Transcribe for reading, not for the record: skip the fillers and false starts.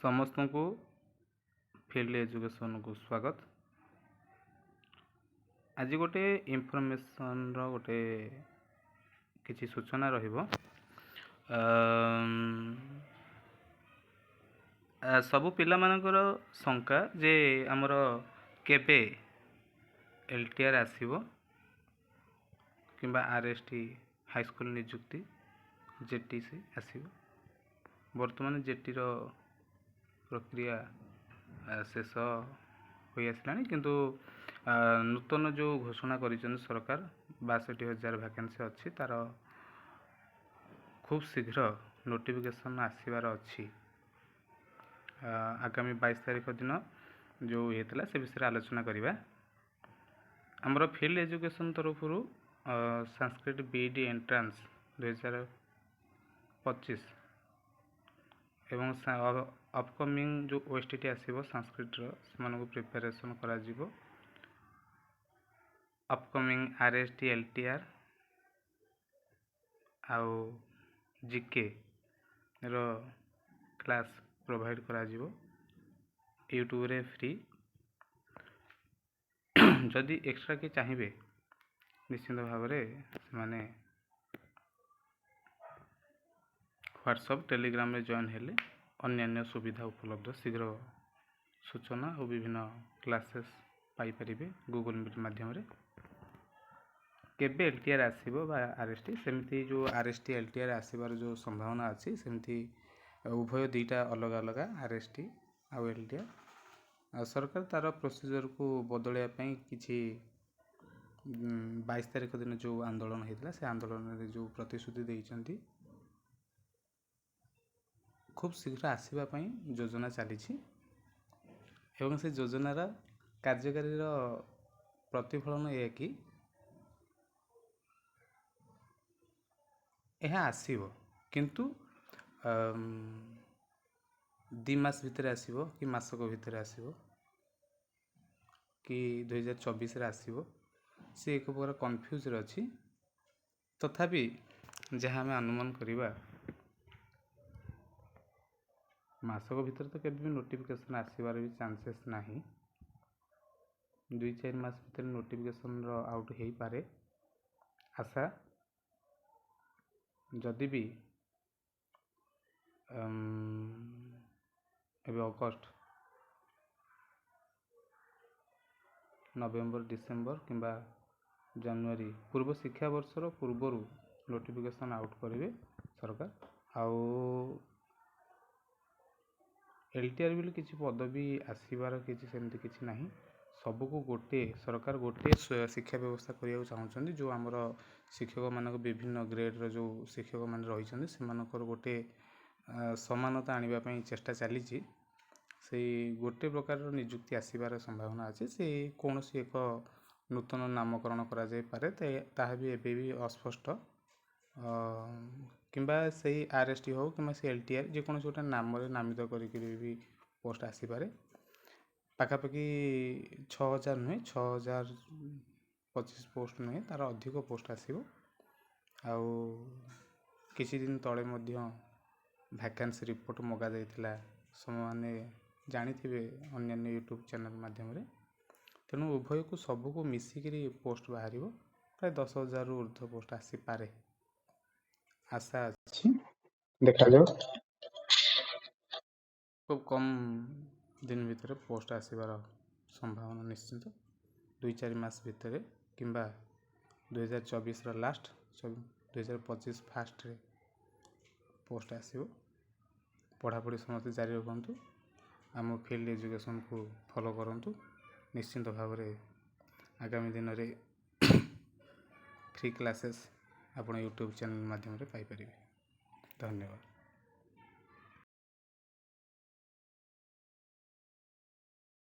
ସମସ୍ତଙ୍କୁ ଫିଲ୍ଡ ଏଜୁକେସନକୁ ସ୍ୱାଗତ। ଆଜି ଗୋଟେ ଇନଫର୍ମେସନର ଗୋଟେ କିଛି ସୂଚନା ରହିବ। ସବୁ ପିଲାମାନଙ୍କର ଶଙ୍କା ଯେ ଆମର କେବେ LTR ଆସିବ କିମ୍ବା RST ହାଇସ୍କୁଲ ନିଯୁକ୍ତି JTC ଆସିବ। ବର୍ତ୍ତମାନ JTର ପ୍ରକ୍ରିୟା ଶେଷ ହୋଇଆସିଲାଣି, କିନ୍ତୁ ନୂତନ ଯେଉଁ ଘୋଷଣା କରିଛନ୍ତି ସରକାର 62,000 ଭ୍ୟାକେନ୍ସି ଅଛି, ତାର ଖୁବ୍ ଶୀଘ୍ର ନୋଟିଫିକେସନ୍ ଆସିବାର ଅଛି। ଆଗାମୀ 22 ତାରିଖ ଦିନ ଯେଉଁ ହେଇଥିଲା ସେ ବିଷୟରେ ଆଲୋଚନା କରିବା। ଆମର ଫିଲ୍ଡ ଏଜୁକେସନ୍ ତରଫରୁ ସାଂସ୍କ୍ରିଟ BED ଏଣ୍ଟ୍ରାନ୍ସ 2025 ଏବଂ ଅପକମିଂ ଯେଉଁ OSTT ଆସିବ ସାଂସ୍କ୍ରିଟର, ସେମାନଙ୍କୁ ପ୍ରିପାରେସନ୍ କରାଯିବ। ଅପକମିଂ RST LTR ଆଉ GKର କ୍ଲାସ୍ ପ୍ରୋଭାଇଡ଼ କରାଯିବ ୟୁଟ୍ୟୁବରେ ଫ୍ରି। ଯଦି ଏକ୍ସଟ୍ରା କି ଚାହିଁବେ ନିଶ୍ଚିନ୍ତ ଭାବରେ ସେମାନେ ହ୍ୱାଟ୍ସଆପ୍ ଟେଲିଗ୍ରାମରେ ଜଏନ୍ ହେଲେ ଅନ୍ୟାନ୍ୟ ସୁବିଧା ଉପଲବ୍ଧ, ଶୀଘ୍ର ସୂଚନା ଓ ବିଭିନ୍ନ କ୍ଲାସେସ୍ ପାଇପାରିବେ ଗୁଗଲ୍ ମିଟ୍ ମାଧ୍ୟମରେ। କେବେ LTR ଆସିବ ବା RST, ସେମିତି ଯେଉଁ RST LTR ଆସିବାର ଯେଉଁ ସମ୍ଭାବନା ଅଛି, ସେମିତି ଉଭୟ ଦୁଇଟା ଅଲଗା ଅଲଗା RST ଆଉ LTR। ସରକାର ତାର ପ୍ରୋସିଜରକୁ ବଦଳାଇବା ପାଇଁ କିଛି 22 ତାରିଖ ଦିନ ଯେଉଁ ଆନ୍ଦୋଳନ ହେଇଥିଲା, ସେ ଆନ୍ଦୋଳନରେ ଯେଉଁ ପ୍ରତିଶ୍ରୁତି ଦେଇଛନ୍ତି, ଖୁବ୍ ଶୀଘ୍ର ଆସିବା ପାଇଁ ଯୋଜନା ଚାଲିଛି ଏବଂ ସେ ଯୋଜନାର କାର୍ଯ୍ୟକାରୀର ପ୍ରତିଫଳନ ଏହା କି ଏହା ଆସିବ, କିନ୍ତୁ 2 ମାସ ଭିତରେ ଆସିବ କି ମାସକ ଭିତରେ ଆସିବ କି 2024ରେ ଆସିବ, ସେ ଏକ ପ୍ରକାର କନଫ୍ୟୁଜରେ ଅଛି। ତଥାପି ଯାହା ଆମେ ଅନୁମାନ କରିବା, ମାସକ ଭିତରେ ତ କେବେ ବି ନୋଟିଫିକେସନ୍ ଆସିବାର ବି ଚାନ୍ସେସ୍ ନାହିଁ। 2-4 ମାସ ଭିତରେ ନୋଟିଫିକେସନ୍ର ଆଉଟ୍ ହେଇପାରେ ଆଶା। ଯଦି ବି ଏବେ ଅଗଷ୍ଟ, ନଭେମ୍ବର, ଡିସେମ୍ବର କିମ୍ବା ଜାନୁଆରୀ ପୂର୍ବ ଶିକ୍ଷାବର୍ଷର ପୂର୍ବରୁ ନୋଟିଫିକେସନ୍ ଆଉଟ୍ କରିବେ ସରକାର। ଆଉ LTR ବୋଲି କିଛି ପଦବୀ ଆସିବାର ସେମିତି କିଛି ନାହିଁ। ସବୁକୁ ସରକାର ଗୋଟିଏ ଶିକ୍ଷା ବ୍ୟବସ୍ଥା କରିବାକୁ ଚାହୁଁଛନ୍ତି। ଯେଉଁ ଆମର ଶିକ୍ଷକମାନଙ୍କ ବିଭିନ୍ନ ଗ୍ରେଡ଼ର ଯେଉଁ ଶିକ୍ଷକମାନେ ରହିଛନ୍ତି, ସେମାନଙ୍କର ଗୋଟେ ସମାନତା ଆଣିବା ପାଇଁ ଚେଷ୍ଟା ଚାଲିଛି। ସେଇ ଗୋଟେ ପ୍ରକାରର ନିଯୁକ୍ତି ଆସିବାର ସମ୍ଭାବନା ଅଛି। ସେ କୌଣସି ଏକ ନୂତନ ନାମକରଣ କରାଯାଇପାରେ, ତାହା ବି ଏବେ ବି ଅସ୍ପଷ୍ଟ। କିମ୍ବା ସେଇ RST ହେଉ କିମ୍ବା ସେ LTR, ଯେକୌଣସି ଗୋଟେ ନାମରେ ନାମିତ କରିକି ବି ପୋଷ୍ଟ ଆସିପାରେ। ପାଖାପାଖି 6,000 ନୁହେଁ, 6,025 ପୋଷ୍ଟ ନୁହେଁ, ତାର ଅଧିକ ପୋଷ୍ଟ ଆସିବ। ଆଉ କିଛି ଦିନ ତଳେ ମଧ୍ୟ ଭ୍ୟାକେନ୍ସି ରିପୋର୍ଟ ମଗାଯାଇଥିଲା, ସମସ୍ତମାନେ ଜାଣିଥିବେ ଅନ୍ୟାନ୍ୟ ୟୁଟ୍ୟୁବ୍ ଚ୍ୟାନେଲ୍ ମାଧ୍ୟମରେ। ତେଣୁ ଉଭୟକୁ ସବୁକୁ ମିଶିକିରି ପୋଷ୍ଟ ବାହାରିବ। ପ୍ରାୟ 10,000ରୁ ଉର୍ଦ୍ଧ୍ୱ ପୋଷ୍ଟ ଆସିପାରେ, ଆଶା ଅଛି। ଦେଖାଯାଉ। ଖୁବ୍ କମ୍ ଦିନ ଭିତରେ ପୋଷ୍ଟ ଆସିବାର ସମ୍ଭାବନା ନିଶ୍ଚିତ। 2-4 ମାସ ଭିତରେ କିମ୍ବା 2024ର ଲାଷ୍ଟ, 2025 ଫାର୍ଷ୍ଟରେ ପୋଷ୍ଟ ଆସିବ। ପଢ଼ାପଢ଼ି ସମସ୍ତେ ଜାରି ରଖନ୍ତୁ। ଆମ ଫିଲ୍ଡ ଏଜୁକେସନ୍କୁ ଫଲୋ କରନ୍ତୁ। ନିଶ୍ଚିନ୍ତ ଭାବରେ ଆଗାମୀ ଦିନରେ ଫ୍ରି କ୍ଲାସେସ୍ ଆପଣ ୟୁଟ୍ୟୁବ୍ ଚ୍ୟାନେଲ୍ ମାଧ୍ୟମରେ ପାଇପାରିବେ। ଧନ୍ୟବାଦ।